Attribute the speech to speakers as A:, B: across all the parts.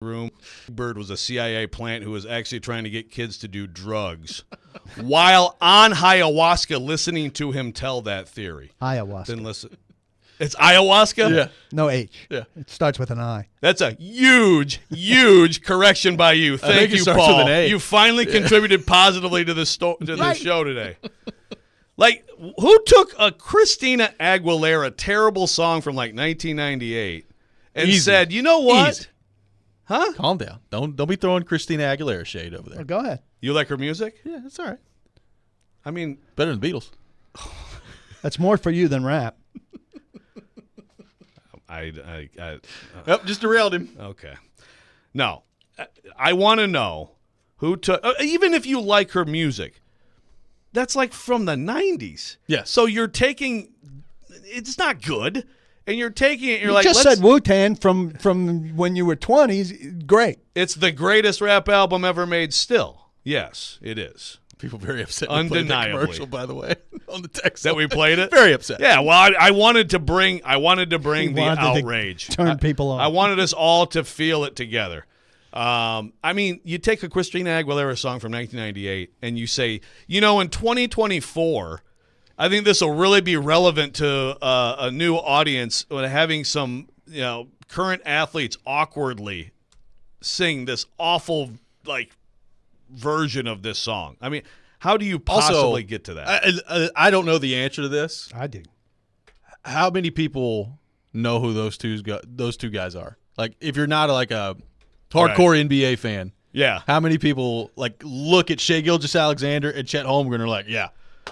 A: room. Bird was a CIA plant who was actually trying to get kids to do drugs while on ayahuasca, listening to him tell that theory.
B: Ayahuasca.
A: Then listen. It's ayahuasca?
C: Yeah.
B: No H.
C: Yeah.
B: It starts with an I.
A: That's a huge, huge correction by you. Thank you,
C: starts
A: Paul.
C: with an A.
A: You finally contributed positively to the show today. Like, who took a Christina Aguilera terrible song from like 1998 and said, you know what?
C: Easy.
A: Huh?
C: Calm down. Don't be throwing Christina Aguilera shade over there.
B: Well, go ahead.
A: You like her music?
C: Yeah, that's all right.
A: I mean,
C: Better than the Beatles.
B: That's more for you than rap.
C: Yep, just derailed him.
A: Okay. No, I want to know who took, even if you like her music, that's like from the 90s.
C: Yes.
A: So you're taking, it's not good, and you're taking it, you're
B: You
A: like,
B: just said Wu-Tang from when you were 20s. Great.
A: it's the greatest rap album ever made still. Yes, it is.
C: People very upset. We played that
A: Undeniably.
C: commercial, by the way, on the text
A: That we played it?
C: Very upset.
A: Yeah, well, I wanted to bring the
B: wanted to
A: outrage.
B: turn people off.
A: I wanted us all to feel it together. I mean, you take a Christina Aguilera song from 1998 and you say, in 2024, I think this will really be relevant to a new audience when having some, current athletes awkwardly sing this awful, version of this song. I mean, how do you possibly get to that?
C: I don't know the answer to this.
B: I do.
C: How many people know who those two guys are? Like, if you're not a hardcore NBA fan,
A: Yeah.
C: how many people look at Shai Gilgeous-Alexander and Chet Holmgren and are like, yeah,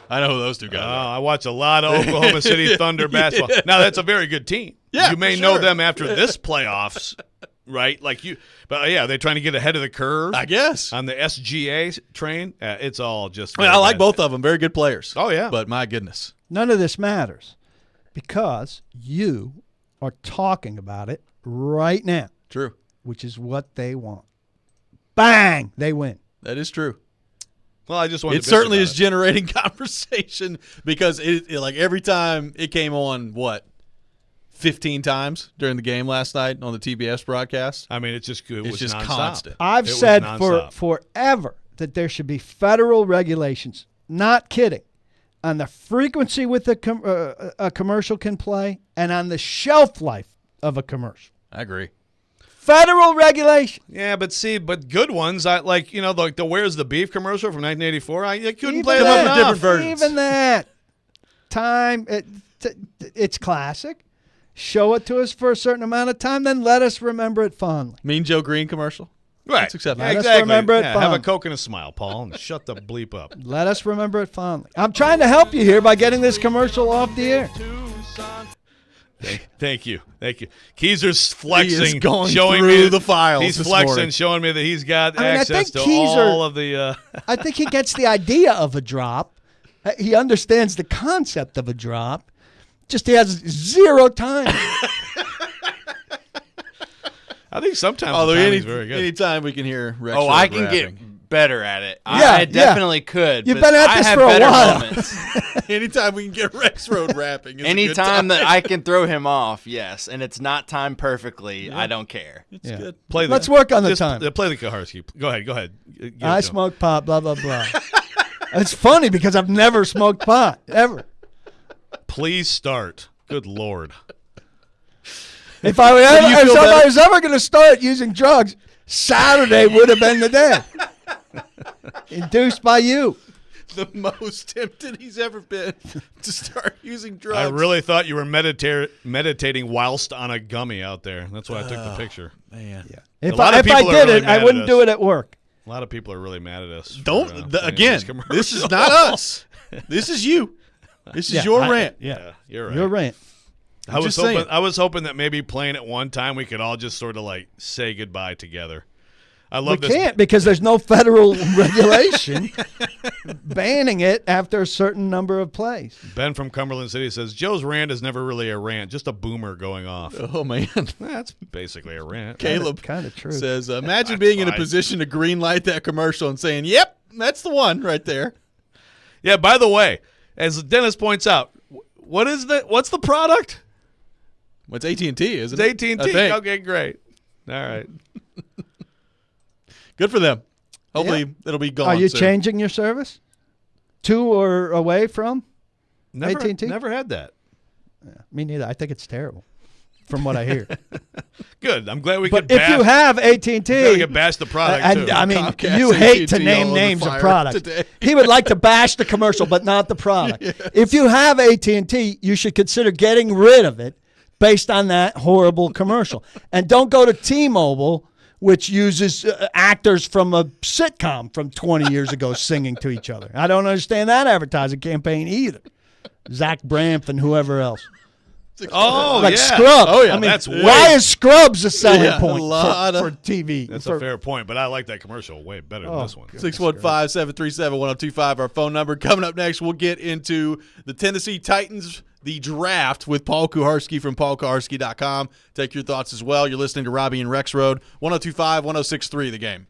C: I know who those two guys are.
A: I watch a lot of Oklahoma City Thunder basketball. Now, that's a very good team.
C: Yeah,
A: you may
C: sure.
A: know them after this playoffs, right? But yeah, they're trying to get ahead of the curve.
C: I guess.
A: On the SGA train. It's all just.
C: I like both of them. Very good players.
A: Oh, yeah.
C: But my goodness.
B: None of this matters because you are talking about it right now,
C: True.
B: which is what they want. Bang! They win.
C: That is true.
A: Well, I just wanted
C: It
A: to bitch
C: certainly
A: about
C: is generating conversation because every time it came on, 15 times during the game last night on the TBS broadcast.
A: I mean, it was
C: just
A: nonstop.
C: constant.
B: I've
A: It was
B: said
A: nonstop.
B: forever that there should be federal regulations, not kidding, on the frequency with a commercial can play and on the shelf life of a commercial.
C: I agree.
B: Federal regulation.
A: Yeah, but good ones. I like the Where's the Beef commercial from 1984. I couldn't
B: Even
A: play it
B: that,
A: enough.
C: different versions.
B: Even that. It's classic. Show it to us for a certain amount of time, then let us remember it fondly.
C: Mean Joe Green commercial.
A: Right.
C: That's acceptable.
B: Let us
A: Exactly.
B: remember it
A: have a
B: fondly.
A: Coke and a smile, Paul, and shut the bleep up.
B: Let us remember it fondly. I'm trying to help you here by getting this commercial off the air.
A: Thank you. Keezer's flexing,
C: He is going
A: showing
C: through
A: me
C: the files
A: He's
C: this
A: flexing,
C: morning.
A: showing me that he's got
B: I mean, I
A: access
B: think
A: to
B: Keezer-
A: all of the.
B: I think he gets the idea of a drop. He understands the concept of a drop. Just he has zero time.
A: I think sometimes
C: Although
A: the timing's very good.
C: anytime we can hear Rexrode
D: Oh, I can
C: rapping.
D: get better at it.
B: Yeah,
D: I definitely could.
B: You've
D: but
B: been at
D: I
B: this
D: have
B: for a
D: better
B: while.
D: moments.
C: Anytime we can get Rexrode rapping is a good
D: Anytime
C: time.
D: that I can throw him off, yes, and it's not timed perfectly, I don't care.
C: It's
B: Yeah.
C: good.
B: Let's work on the time.
A: Play the Kaharski. Go ahead. Give it
B: I
A: to him.
B: smoke pot, blah, blah, blah. It's funny because I've never smoked pot, ever.
A: Please start. Good Lord.
B: If
C: feel
B: somebody
C: better?
B: was ever going to start using drugs, Saturday would have been the day. Induced by you.
C: The most tempted he's ever been to start using drugs.
A: I really thought you were meditating whilst on a gummy out there. That's why I took the picture.
C: Man.
B: Yeah. If
A: lot
B: I
A: of people are
B: did
A: really
B: it,
A: mad
B: I
A: at
B: wouldn't
A: us.
B: do it at work.
A: A lot of people are really mad at us. for,
C: Don't
A: playing
C: again.
A: these
C: This is
A: commercials.
C: not us. This is you. This is your rant.
A: Yeah, you're right.
B: You're right.
A: I was
C: just saying.
A: hoping that maybe playing at one time we could all just sort of say goodbye together. I
B: We
A: love this.
B: can't because there's no federal regulation banning it after a certain number of plays.
A: Ben from Cumberland City says Joe's rant is never really a rant, just a boomer going off.
C: Oh man.
A: That's basically a rant.
C: Caleb
B: Kind of true.
C: says, imagine being in a
A: fine.
C: position to green light that commercial and saying, "Yep, that's the one right there."
A: Yeah. By the way, as Dennis points out, what's the product?
C: Well, it's AT&T, isn't
A: It's
C: it?
A: AT&T.
C: I think.
A: Okay, great. All right.
C: Good for them. Hopefully it'll be gone
B: Are you
C: soon.
B: changing your service to or away from AT&T?
A: Never had that.
B: Me neither. I think it's terrible from what I hear.
A: Good. I'm glad we
B: But
A: could
B: if
A: bash,
B: you have AT&T,
A: we could bash the product
B: and
A: too.
B: I mean,
C: Comcast,
B: you hate to
C: AT&T
B: name
C: all over
B: names of
C: fire
B: products.
C: today.
B: He would like to bash the commercial, but not the product. If you have AT&T, you should consider getting rid of it based on that horrible commercial. And don't go to T-Mobile, which uses actors from a sitcom from 20 years ago singing to each other. I don't understand that advertising campaign either. Zach Braff and whoever else.
A: oh,
B: Like
A: yeah.
B: Scrubs.
C: Oh, yeah.
B: I mean,
A: That's
B: why is Scrubs a selling
C: Yeah, a
B: point
C: lot
B: for
C: of-
B: TV?
A: That's
B: for,
A: a fair point, but I like that commercial way better than this one.
C: 615-737-1025, our phone number. Coming up next, we'll get into the Tennessee Titans, the draft with Paul Kuharsky from paulkuharsky.com. Take your thoughts as well. You're listening to Robby and Rexrode, 102.5, 106.3 The Game.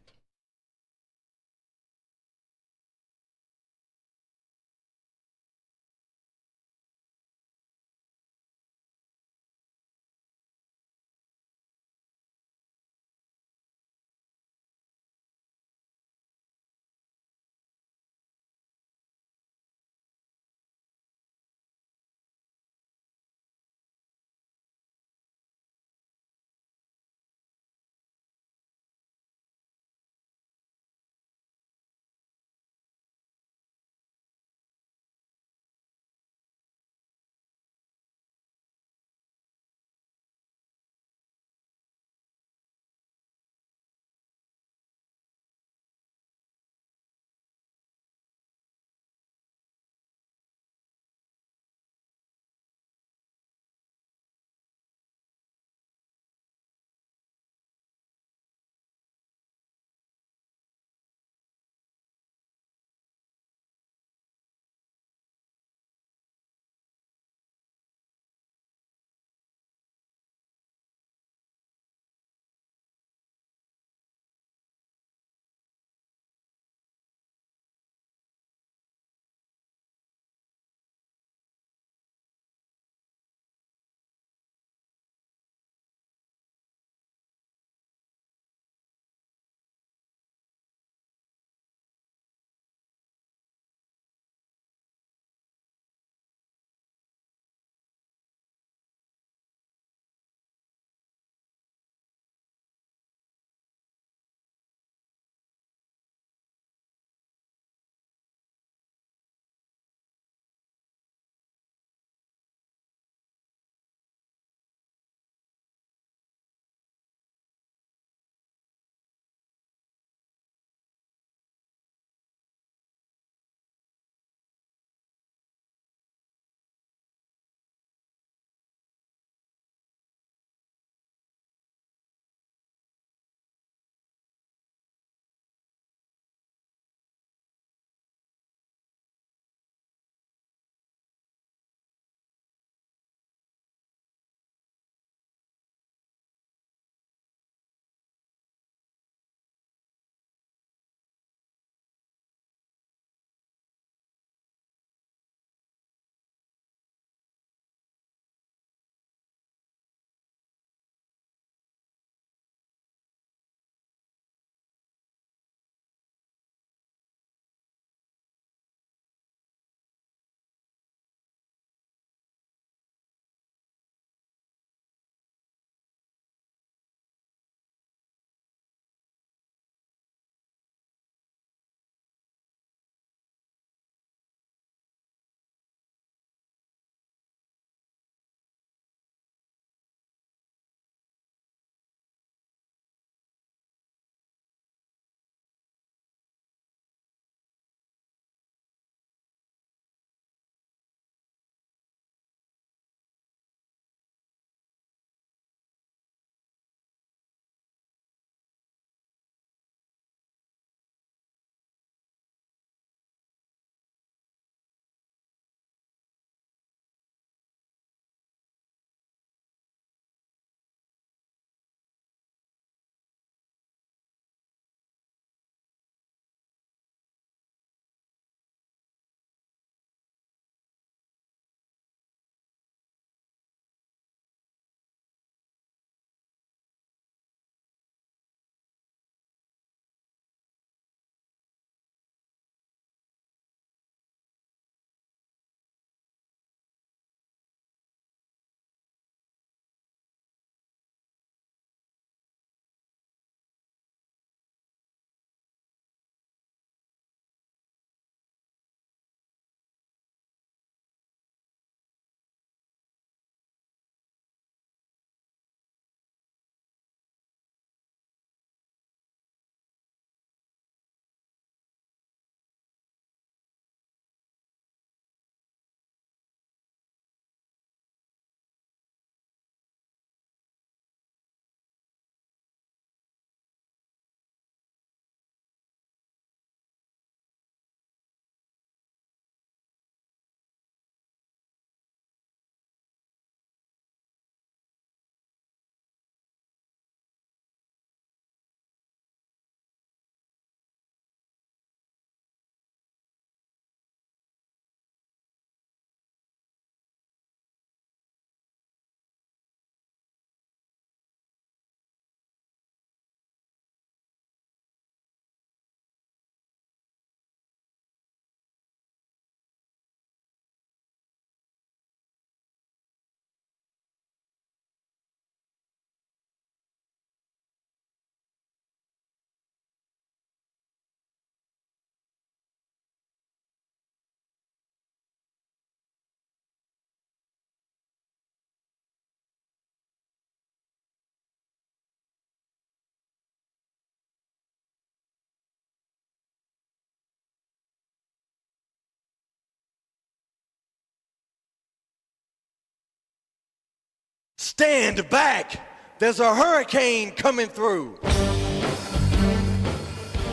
E: Stand back. There's a hurricane coming through.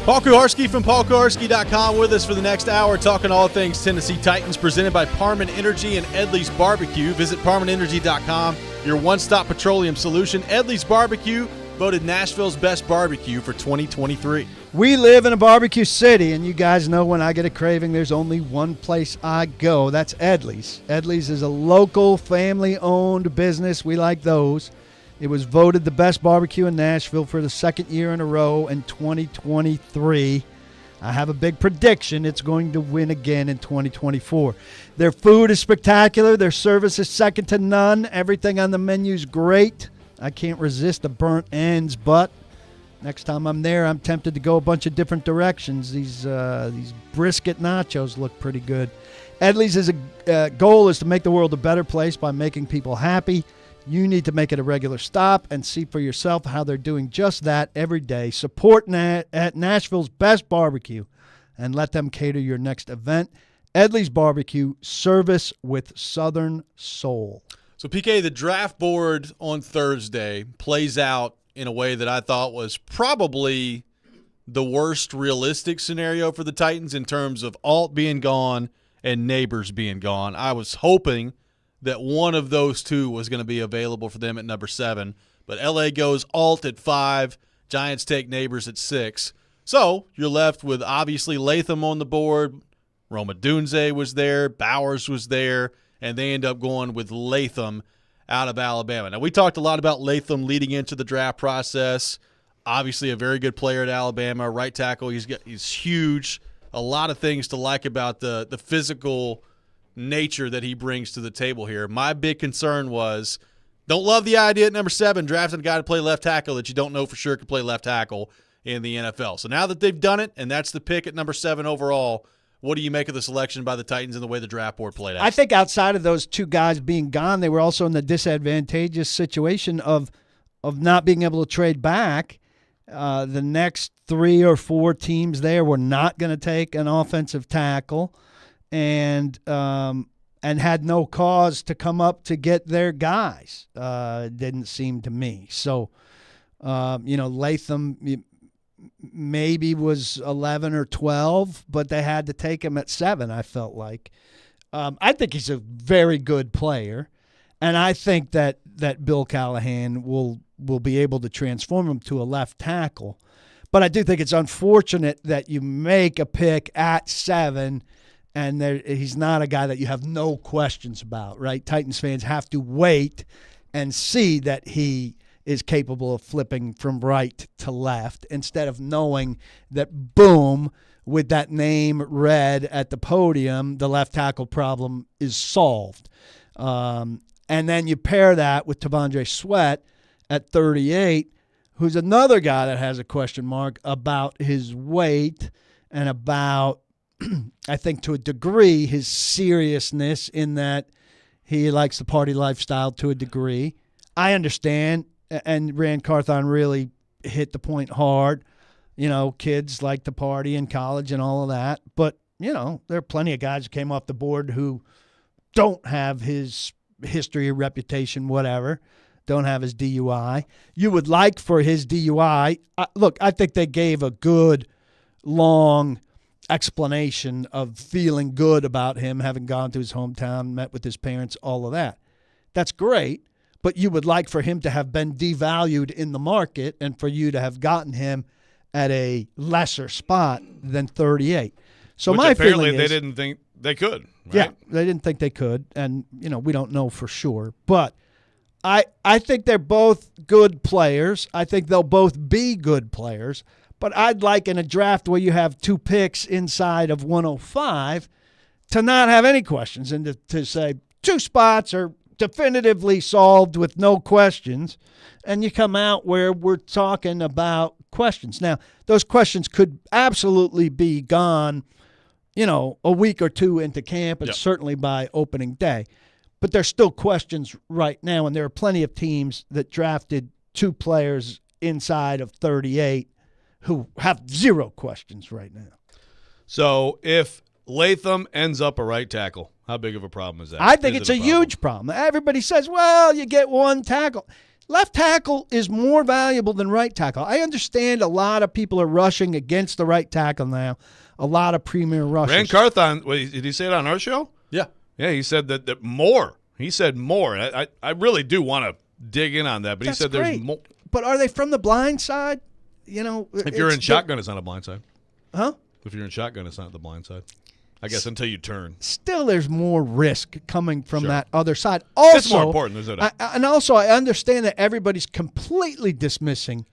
C: Paul Kuharsky from paulkuharsky.com with us for the next hour, talking all things Tennessee Titans, presented by Parman Energy and Edley's Barbecue. Visit parmanenergy.com, your one-stop petroleum solution. Edley's Barbecue, voted Nashville's best barbecue for 2023.
B: We live in a barbecue city, and you guys know when I get a craving, there's only one place I go. That's Edley's. Edley's is a local, family-owned business. We like those. It was voted the best barbecue in Nashville for the second year in a row in 2023. I have a big prediction. It's going to win again in 2024. Their food is spectacular. Their service is second to none. Everything on the menu is great. I can't resist the burnt ends, but next time I'm there, I'm tempted to go a bunch of different directions. These brisket nachos look pretty good. Edley's goal is to make the world a better place by making people happy. You need to make it a regular stop and see for yourself how they're doing just that every day. Support at Nashville's best barbecue and let them cater your next event. Edley's Barbecue, service with Southern soul.
C: So, PK, the draft board on Thursday plays out in a way that I thought was probably the worst realistic scenario for the Titans in terms of Alt being gone and Neighbors being gone. I was hoping that one of those two was going to be available for them at number 7. But L.A. goes Alt at 5. Giants take Neighbors at 6. So you're left with, obviously, Latham on the board. Roma Dunze was there. Bowers was there. And they end up going with Latham out of Alabama. Now, we talked a lot about Latham leading into the draft process. Obviously, a very good player at Alabama. Right tackle, he's huge. A lot of things to like about the physical nature that he brings to the table here. My big concern was, don't love the idea at number 7, drafting a guy to play left tackle that you don't know for sure can play left tackle in the NFL. So now that they've done it, and that's the pick at number 7 overall, what do you make of the selection by the Titans and the way the draft board played out?
B: I think outside of those two guys being gone, they were also in the disadvantageous situation of not being able to trade back. The next 3 or 4 teams there were not going to take an offensive tackle, and had no cause to come up to get their guys. Didn't seem to me. So, Latham maybe was 11 or 12, but they had to take him at 7, I felt like. I think he's a very good player, and I think that Bill Callahan will be able to transform him to a left tackle. But I do think it's unfortunate that you make a pick at 7 and he's not a guy that you have no questions about, right? Titans fans have to wait and see that he is capable of flipping from right to left instead of knowing that, boom, with that name read at the podium, the left tackle problem is solved. And then you pair that with T'Vondre Sweat at 38, who's another guy that has a question mark about his weight and about, I think to a degree, his seriousness in that he likes the party lifestyle to a degree. I understand, and Rand Carthon really hit the point hard. Kids like to party in college and all of that. But, there are plenty of guys who came off the board who don't have his history or reputation, whatever, don't have his DUI. You would like for his DUI. Look, I think they gave a good, long explanation of feeling good about him, having gone to his hometown, met with his parents, all of that. That's great, but you would like for him to have been devalued in the market and for you to have gotten him at a lesser spot than 38. So
A: Which
B: my
A: apparently
B: feeling is,
A: they didn't think they could. Right?
B: Yeah, they didn't think they could, and we don't know for sure. But I think they're both good players. I think they'll both be good players. But I'd like in a draft where you have 2 picks inside of 105 to not have any questions and to say 2 spots are definitively solved with no questions, and you come out where we're talking about questions. Now, those questions could absolutely be gone, a week or 2 into camp and certainly by opening day. But there's still questions right now, and there are plenty of teams that drafted 2 players inside of 38 who have 0 questions right now.
A: So if Latham ends up a right tackle, How big of a problem is that?
B: I think
A: Is
B: it's
A: it
B: a
A: problem?
B: huge problem. Everybody says, well, you get one tackle. Left tackle is more valuable than right tackle. I understand a lot of people are rushing against the right tackle now, a lot of premier rushers.
A: Rand Carthon, did he say it on our show?
C: Yeah.
A: Yeah, he said that more. He said more. I really do want to dig in on that, but
B: That's
A: he said
B: great.
A: there's more.
B: But are they from the blind side? You know,
A: If you're in shotgun, it's not a blind side.
B: Huh?
A: If you're in shotgun, it's not the blind side. I guess until you turn.
B: Still, there's more risk coming from
A: Sure.
B: that other side. Also,
A: It's more important. There's no doubt.
B: and also, I understand that everybody's completely dismissing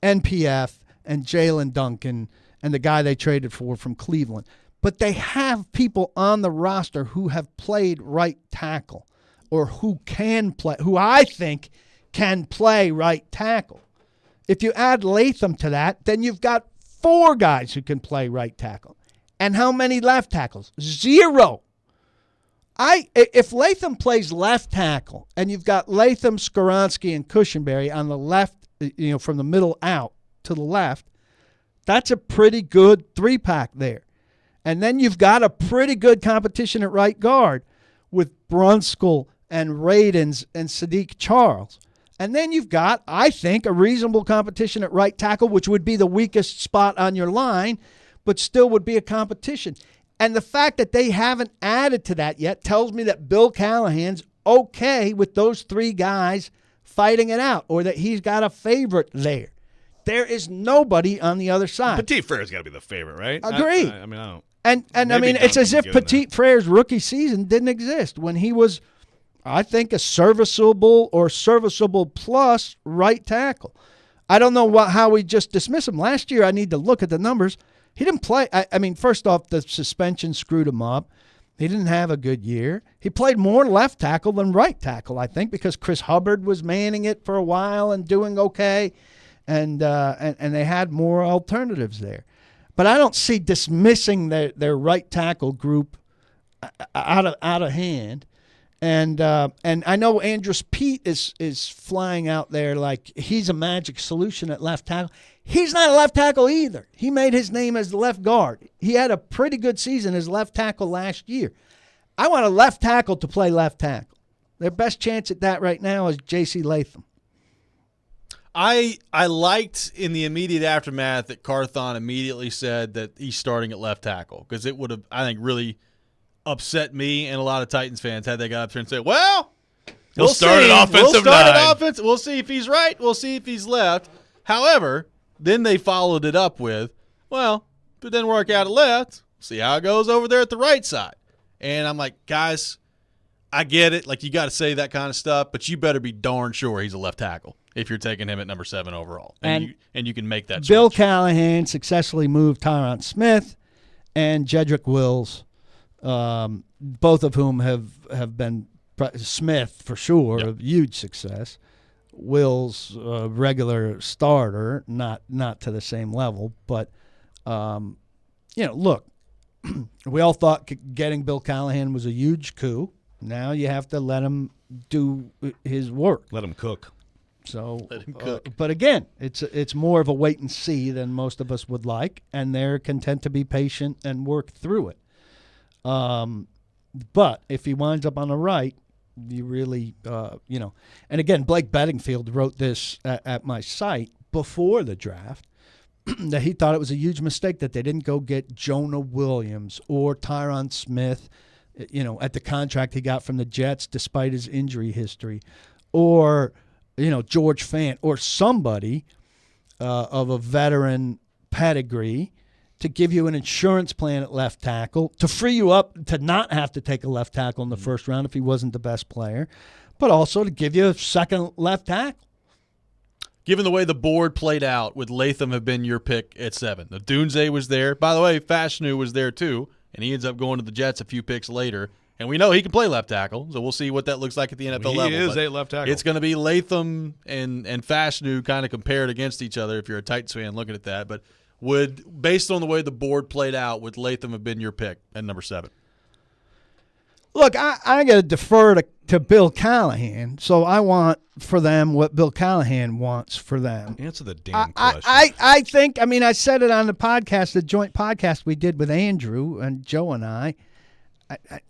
B: NPF and Jalen Duncan and the guy they traded for from Cleveland. But they have people on the roster who have played right tackle or who can play, who I think can play right tackle. If you add Latham to that, then you've got 4 guys who can play right tackle. And how many left tackles? 0. If Latham plays left tackle and you've got Latham, Skoronski, and Cushenberry on the left, from the middle out to the left, that's a pretty good 3-pack there. And then you've got a pretty good competition at right guard with Brunskill and Radens and Sadiq Charles. And then you've got, I think, a reasonable competition at right tackle, which would be the weakest spot on your line, but still would be a competition. And the fact that they haven't added to that yet tells me that Bill Callahan's okay with those 3 guys fighting it out, or that he's got a favorite there. There is nobody on the other side.
A: Petit Frere's got to be the favorite, right?
B: Agreed.
A: I mean, I don't.
B: And I
A: Maybe
B: mean, it's as if
A: Duncan can get in
B: Petit Frere's rookie season didn't exist when he was, I think, a serviceable or serviceable plus right tackle. I don't know how we just dismiss him. Last year, I need to look at the numbers. He didn't play. I mean, first off, the suspension screwed him up. He didn't have a good year. He played more left tackle than right tackle, I think, because Chris Hubbard was manning it for a while and doing okay, and they had more alternatives there. But I don't see dismissing their right tackle group out of hand. And I know Andrus Pete is flying out there like he's a magic solution at left tackle. He's not a left tackle either. He made his name as the left guard. He had a pretty good season as left tackle last year. I want a left tackle to play left tackle. Their best chance at that right now is J.C. Latham.
C: I liked in the immediate aftermath that Carthon immediately said that he's starting at left tackle, because it would have, I think, really upset me and a lot of Titans fans had they got up there and said, well,
A: He'll start
C: see.
A: at offensive
C: We'll start
A: nine.
C: at offense. We'll see if he's right. We'll see if he's left. However, then they followed it up with, well, if it didn't work out at left, see how it goes over there at the right side. And I'm like, guys, I get it. Like, you got to say that kind of stuff, but you better be darn sure he's a left tackle if you're taking him at number 7 overall. And you can make that
B: Bill
C: switch.
B: Callahan successfully moved Tyron Smith and Jedrick Wills, both of whom have been Smith for sure, a huge success. Wills, regular starter, not to the same level, but look, we all thought getting Bill Callahan was a huge coup. Now you have to let him do his work.
A: Let him cook.
B: So,
C: Let him cook.
B: But again, it's more of a wait and see than most of us would like, and they're content to be patient and work through it. But if he winds up on the right, you really, and again, Blake Bedingfield wrote this at my site before the draft, that he thought it was a huge mistake that they didn't go get Jonah Williams or Tyron Smith, at the contract he got from the Jets despite his injury history, or, George Fant or somebody of a veteran pedigree to give you an insurance plan at left tackle, to free you up to not have to take a left tackle in the first round if he wasn't the best player, but also to give you a second left tackle.
C: Given the way the board played out, would Latham have been your pick at 7? The Dunze was there. By the way, Fashanu was there too, and he ends up going to the Jets a few picks later. And we know he can play left tackle, so we'll see what that looks like at the NFL level.
A: He is
C: But
A: a left tackle.
C: it's going to be Latham and Fashanu kind of compared against each other if you're a Titans fan looking at that. But based on the way the board played out, would Latham have been your pick at number 7?
B: Look, I got to defer to Bill Callahan, so I want for them what Bill Callahan wants for them.
A: Answer the damn
B: I
A: question.
B: I said it on the podcast, the joint podcast we did with Andrew and Joe and I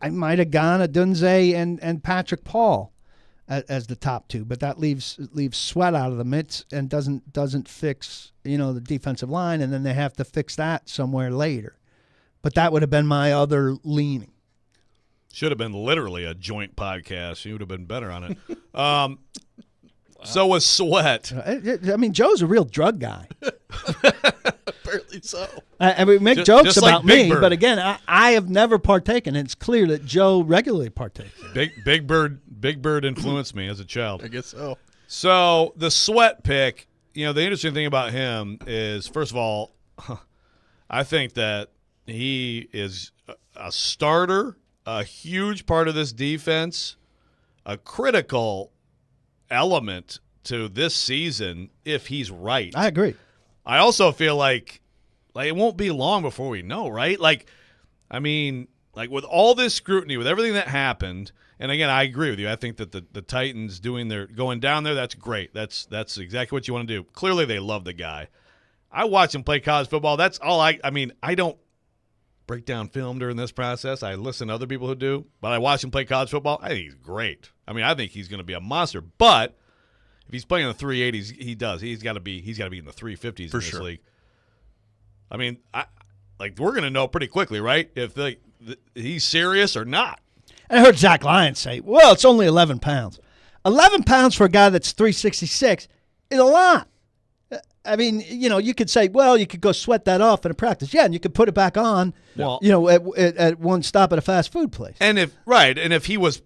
B: I might have gone Adunze and Patrick Paul as the top two, but that leaves Sweat out of the mix and doesn't fix the defensive line, and then they have to fix that somewhere later. But that would have been my other leaning.
A: Should have been literally a joint podcast. You would have been better on it. Wow. So was Sweat.
B: I mean, Joe's a real drug guy.
C: Apparently so.
B: We make jokes
A: just like
B: about
A: Big
B: me,
A: Bird.
B: but again, I have never partaken. It's clear that Joe regularly partakes.
A: Big Bird influenced me as a child.
C: I guess so.
A: So the Sweat pick, the interesting thing about him is, first of all, I think that he is a starter, a huge part of this defense, a critical element to this season if he's right.
B: I agree.
A: I also feel like it won't be long before we know, right? With all this scrutiny, with everything that happened, and again, I agree with you. I think that the Titans going down there, that's great. That's exactly what you want to do. Clearly, they love the guy. I watch him play college football. That's all I don't break down film during this process. I listen to other people who do, but I watch him play college football. I think he's great. I think he's going to be a monster. But if he's playing in the 380s, he does. He's got to be in the 350s in this league. We're going to know pretty quickly, right? If he's serious or not.
B: And I heard Zach Lyons say, "Well, it's only 11 pounds. 11 pounds for a guy that's 366 is a lot." You could say, well, you could go sweat that off in a practice. Yeah, and you could put it back on, at one stop at a fast food place.
A: And if he was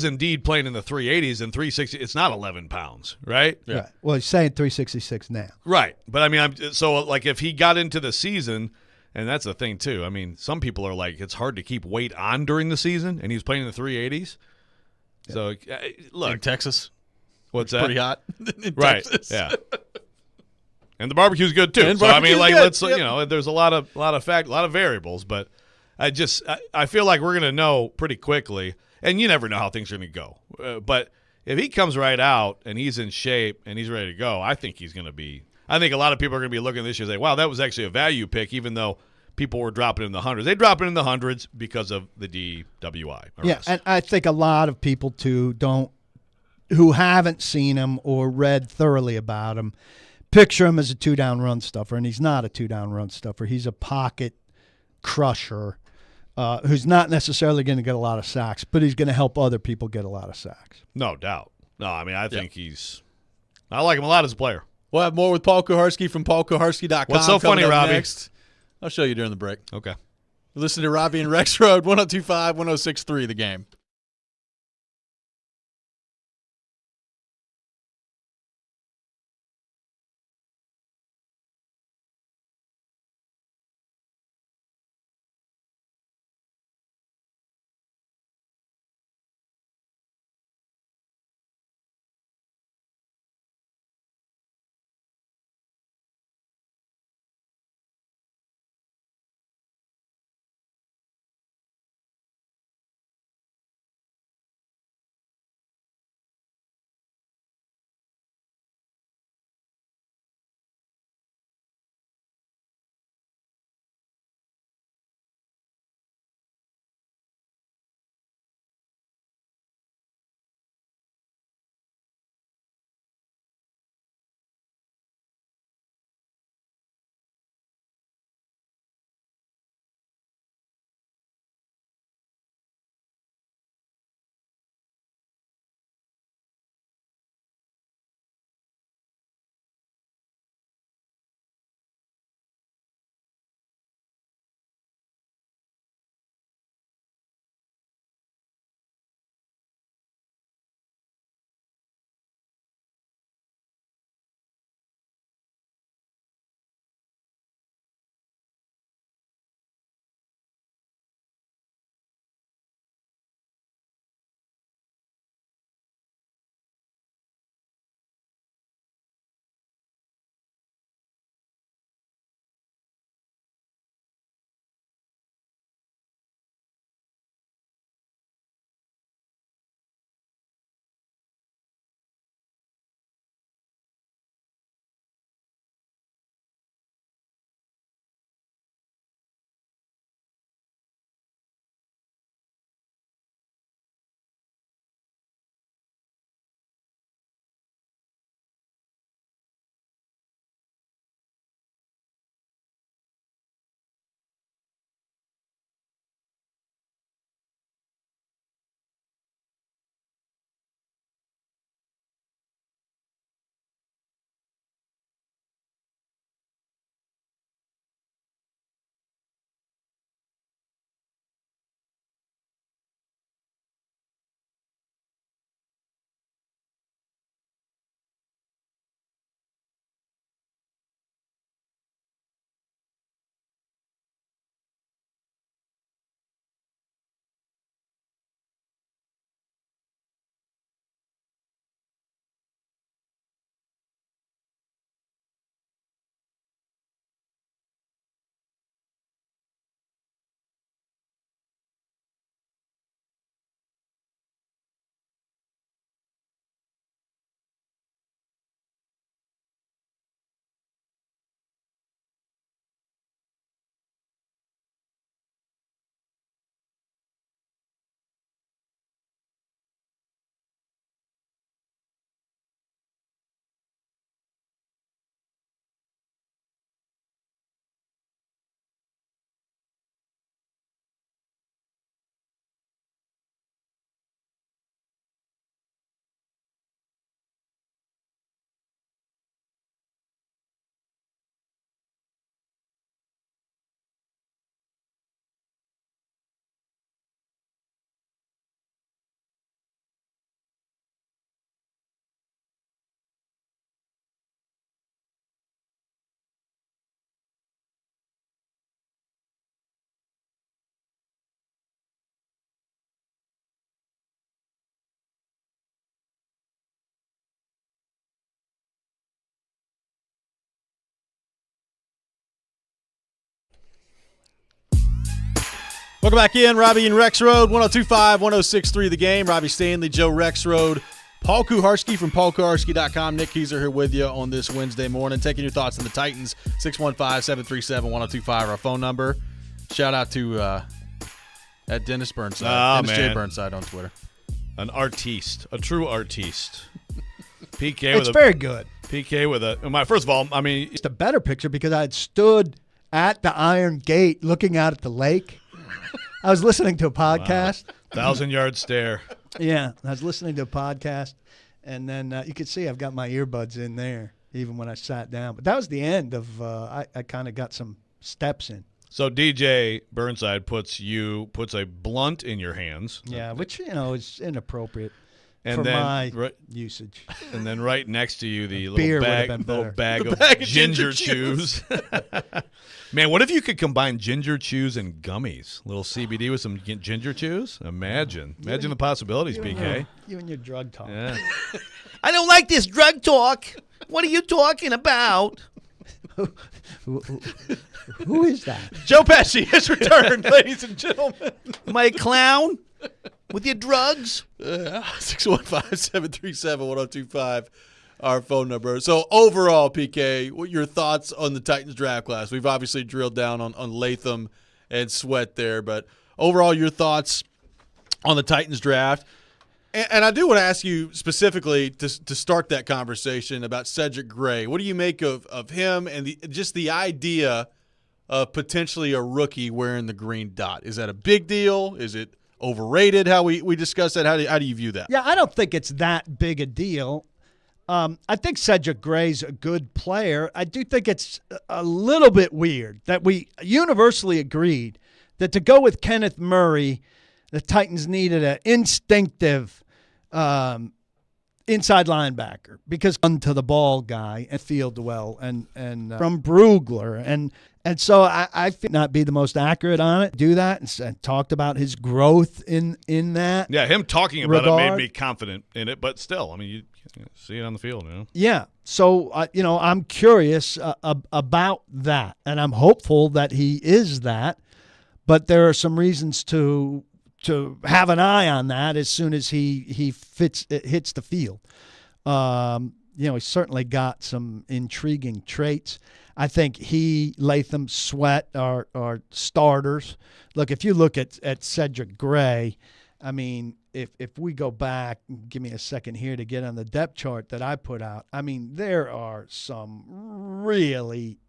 A: indeed playing in the 380s and 360, it's not 11 pounds, right?
B: Yeah. Right. Well, he's saying 366 now.
A: Right. But if he got into the season, and that's the thing too. Some people are like, it's hard to keep weight on during the season, and he's playing in the 380s. Yeah. So look,
C: in Texas,
A: what's that?
C: Pretty hot. In
A: right.
C: Texas.
A: Yeah. And the barbecue's good too. There's a lot of variables, but I feel like we're gonna know pretty quickly, and you never know how things are gonna go. But if he comes right out and he's in shape and he's ready to go, I think he's gonna be. I think a lot of people are gonna be looking at this year and say, "Wow, that was actually a value pick," even though people were dropping in the hundreds. They drop it in the hundreds because of the DWI.
B: Yeah, and I think a lot of people too who haven't seen him or read thoroughly about him. Picture him as a two-down run stuffer, and he's not a two-down run stuffer. He's a pocket crusher who's not necessarily going to get a lot of sacks, but he's going to help other people get a lot of sacks.
A: No doubt. No, I think I like him a lot as a player.
C: We'll have more with Paul Kuharsky from paulkuharsky.com.
A: What's so funny, Robby?
C: Next. I'll show you during the break.
A: Okay.
C: Listen to Robby and Rexrode, 102.5, 106.3 The Game. Welcome back in. Robby and Rexrode, 102.5, 106.3 The Game. Robbie Stanley, Joe Rexrode, Paul Kuharsky from paulkuharsky.com. Nick Keyser here with you on this Wednesday morning, taking your thoughts on the Titans. 615-737-1025, our phone number. Shout out to at Dennis Burnside. Dennis J. Burnside on Twitter.
A: An artiste, a true artiste. PK
B: It's very good.
A: PK with first of all, I mean,
B: It's a better picture because I had stood at the Iron Gate looking out at the lake. I was listening to a podcast.
A: 1,000-yard stare.
B: Yeah, I was listening to a podcast, and then you could see I've got my earbuds in there even when I sat down. But that was the end of I kind of got some steps in.
A: So DJ Burnside puts a blunt in your hands.
B: Yeah, which is inappropriate
A: And
B: for
A: then
B: my usage.
A: And then right next to you, the
B: Beer
A: little
B: would have
A: bag,
B: been
A: little
B: better.
A: bag of ginger chews. Man, what if you could combine ginger chews and gummies? A little CBD with some ginger chews? Imagine the possibilities, PK.
B: You and your drug talk.
A: Yeah. I don't like this drug talk. What are you talking about?
B: Who is that?
C: Joe Pesci has returned, ladies and gentlemen.
A: Am I a clown with your drugs?
C: 615-737-1025, our phone number. So overall, PK, what your thoughts on the Titans draft class? We've obviously drilled down on Latham and Sweat there, but overall, your thoughts on the Titans draft? And I do want to ask you specifically to start that conversation about Cedric Gray. What do you make of him and just the idea of potentially a rookie wearing the green dot? Is that a big deal? Is it overrated how we discussed that? How do you view that?
B: Yeah, I don't think it's that big a deal. I think Cedric Gray's a good player. I do think it's a little bit weird that we universally agreed that to go with Kenneth Murray, the Titans needed an instinctive inside linebacker because to the ball guy and field well and from Brugler and so I feel not be the most accurate on it. Do that and talked about his growth in that.
A: Yeah, him talking about it
B: regard.
A: made me confident in it, but still, I mean, you see it on the field,
B: Yeah. So, I'm curious about that, and I'm hopeful that he is that, but there are some reasons to have an eye on that as soon as he hits the field. He's certainly got some intriguing traits. I think Latham, Sweat are starters. Look, if you look at Cedric Gray, I mean, if we go back, give me a second here to get on the depth chart that I put out. I mean, there are some really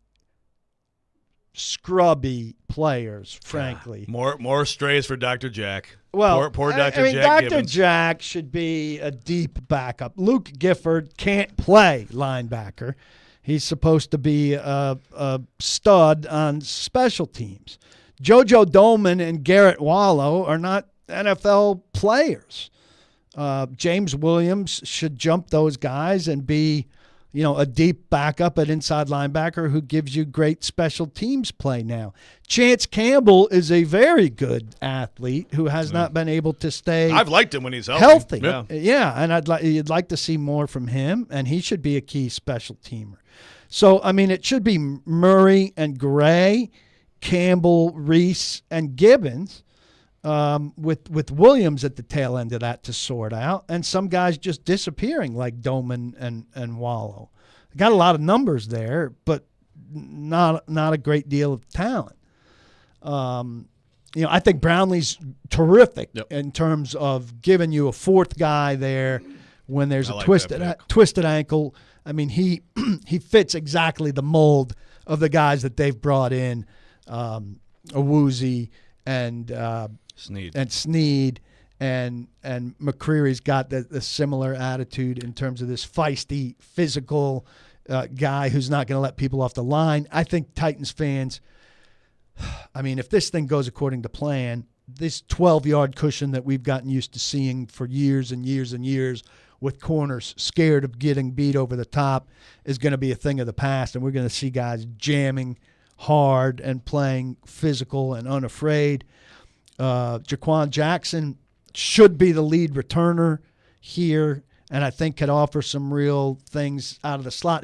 B: scrubby players, frankly.
A: More strays for Dr. Jack.
B: Well,
A: poor Dr.
B: I mean,
A: Jack
B: Dr.
A: Gibbons.
B: Jack should be a deep backup. Luke Gifford can't play linebacker. He's supposed to be a stud on special teams. JoJo Doman and Garrett Wallow are not NFL players. James Williams should jump those guys and be, a deep backup at inside linebacker who gives you great special teams play now. Chance Campbell is a very good athlete who has not been able to stay
A: I've liked him when he's healthy.
B: Yeah, and you'd like to see more from him, and he should be a key special teamer. So, I mean, it should be Murray and Gray, Campbell, Reese, and Gibbons, with Williams at the tail end of that to sort out, and some guys just disappearing like Doman and Wallow. Got a lot of numbers there, but not a great deal of talent. I think Brownlee's terrific in terms of giving you a fourth guy there when there's a twisted ankle. I mean, he fits exactly the mold of the guys that they've brought in, Awuzie and Snead, and McCreary's got the similar attitude in terms of this feisty, physical guy who's not going to let people off the line. I think Titans fans, I mean, if this thing goes according to plan, this 12-yard cushion that we've gotten used to seeing for years and years and years with corners scared of getting beat over the top is going to be a thing of the past, and we're going to see guys jamming hard and playing physical and unafraid. Jaquan Jackson should be the lead returner here, and I think could offer some real things out of the slot.